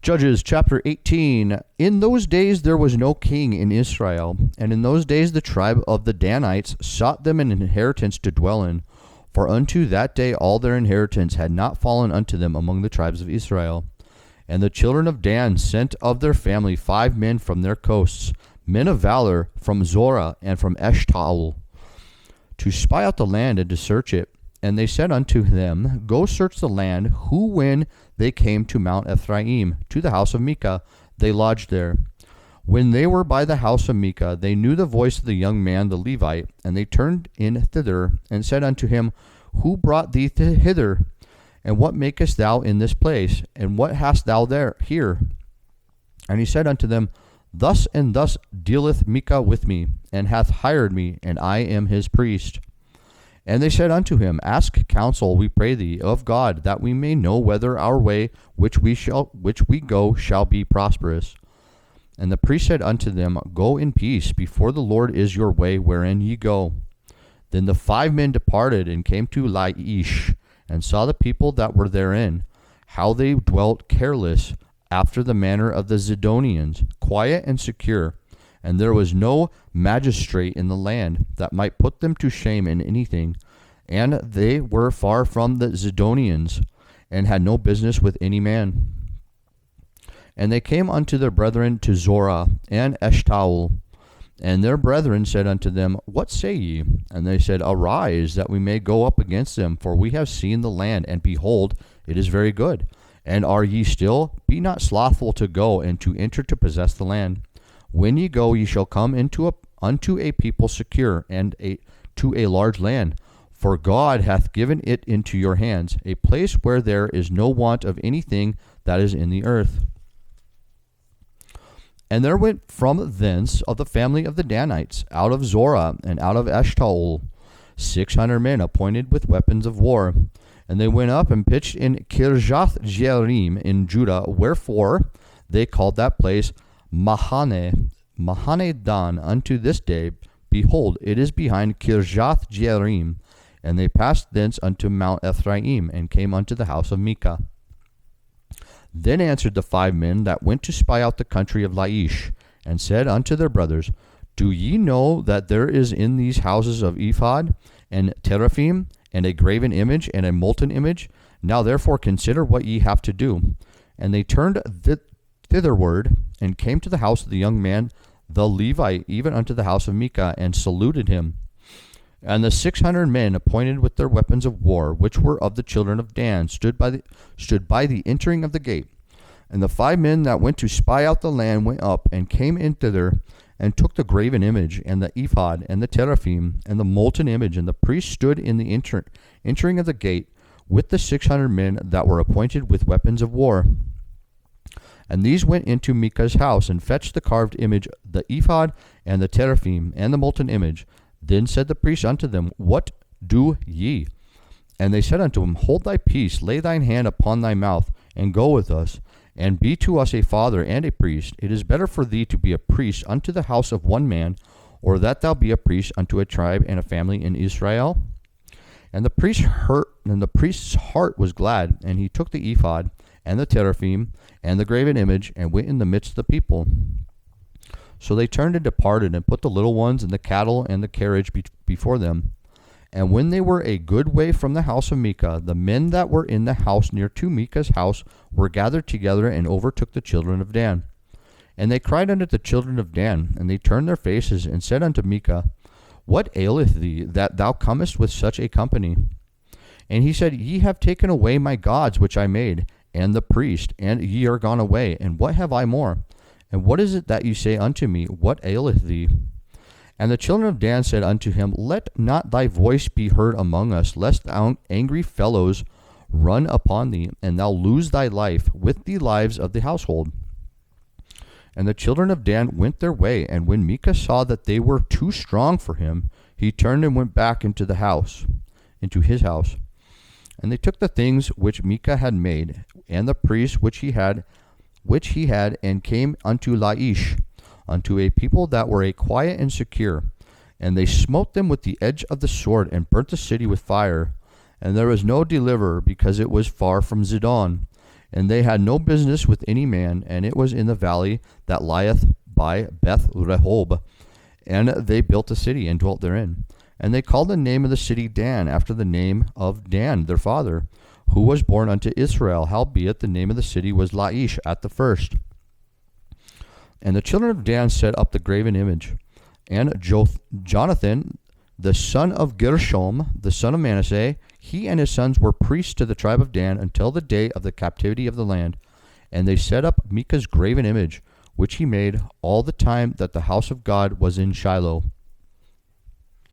Judges chapter 18. In those days there was no king in Israel, and in those days the tribe of the Danites sought them an inheritance to dwell in. For unto that day all their inheritance had not fallen unto them among the tribes of Israel. And the children of Dan sent of their family 5 men from their coasts, men of valor from Zorah and from Eshtaol, to spy out the land and to search it. And they said unto them, Go search the land. Who, when they came to Mount Ephraim, to the house of Micah, they lodged there. When they were by the house of Micah, they knew the voice of the young man the Levite, and they turned in thither, and said unto him, Who brought thee hither? And what makest thou in this place? And what hast thou here? And he said unto them, Thus and thus dealeth Micah with me, and hath hired me, and I am his priest. And they said unto him, Ask counsel, we pray thee, of God, that we may know whether our way which we go shall be prosperous. And the priest said unto them, Go in peace, before the Lord is your way wherein ye go. Then the 5 men departed, and came to Laish, and saw the people that were therein, how they dwelt careless, after the manner of the Zidonians, quiet and secure. And there was no magistrate in the land that might put them to shame in anything. And they were far from the Zidonians, and had no business with any man. And they came unto their brethren to Zorah and Eshtaol. And their brethren said unto them, What say ye? And they said, Arise, that we may go up against them, for we have seen the land, and behold, it is very good. And are ye still? Be not slothful to go, and to enter to possess the land. When ye go, ye shall come unto a people secure, and to a large land. For God hath given it into your hands, a place where there is no want of anything that is in the earth. And there went from thence of the family of the Danites, out of Zorah and out of Eshtaol, 600 men appointed with weapons of war. And they went up and pitched in Kirjath-jearim in Judah, wherefore they called that place Mahane Dan unto this day. Behold, it is behind Kirjath-jearim. And they passed thence unto Mount Ephraim, and came unto the house of Micah. Then answered the 5 men that went to spy out the country of Laish, and said unto their brothers, Do ye know that there is in these houses of ephod, and teraphim, and a graven image, and a molten image? Now therefore consider what ye have to do. And they turned thitherward, and came to the house of the young man the Levite, even unto the house of Micah, and saluted him. And the 600 men appointed with their weapons of war, which were of the children of Dan, stood by the entering of the gate. And the 5 men that went to spy out the land went up, and came in thither, and took the graven image, and the ephod, and the teraphim, and the molten image. And the priest stood in the entering of the gate, with the 600 men that were appointed with weapons of war. And these went into Micah's house, and fetched the carved image, the ephod, and the teraphim, and the molten image. Then said the priest unto them, What do ye? And they said unto him, Hold thy peace, lay thine hand upon thy mouth, and go with us, and be to us a father and a priest. It is better for thee to be a priest unto the house of one man, or that thou be a priest unto a tribe and a family in Israel. And the priest's heart was glad, and he took the ephod, and the teraphim, and the graven image, and went in the midst of the people. So they turned and departed, and put the little ones and the cattle and the carriage before them. And when they were a good way from the house of Micah, the men that were in the house near to Micah's house were gathered together, and overtook the children of Dan. And they cried unto the children of Dan, and they turned their faces, and said unto Micah, What aileth thee, that thou comest with such a company? And he said, Ye have taken away my gods which I made, and the priest, and ye are gone away, and what have I more? And what is it that you say unto me, What aileth thee? And the children of Dan said unto him, Let not thy voice be heard among us, lest angry fellows run upon thee, and thou lose thy life with the lives of the household. And the children of Dan went their way, and when Micah saw that they were too strong for him, he turned and went back into his house. And they took the things which Micah had made, and the priests which he had, and came unto Laish, unto a people that were a quiet and secure. And they smote them with the edge of the sword, and burnt the city with fire. And there was no deliverer, because it was far from Zidon. And they had no business with any man, and it was in the valley that lieth by Beth Rehob. And they built a city and dwelt therein. And they called the name of the city Dan, after the name of Dan their father, who was born unto Israel. Howbeit the name of the city was Laish at the first. And the children of Dan set up the graven image. And Jonathan, the son of Gershom, the son of Manasseh, he and his sons were priests to the tribe of Dan until the day of the captivity of the land. And they set up Micah's graven image, which he made all the time that the house of God was in Shiloh.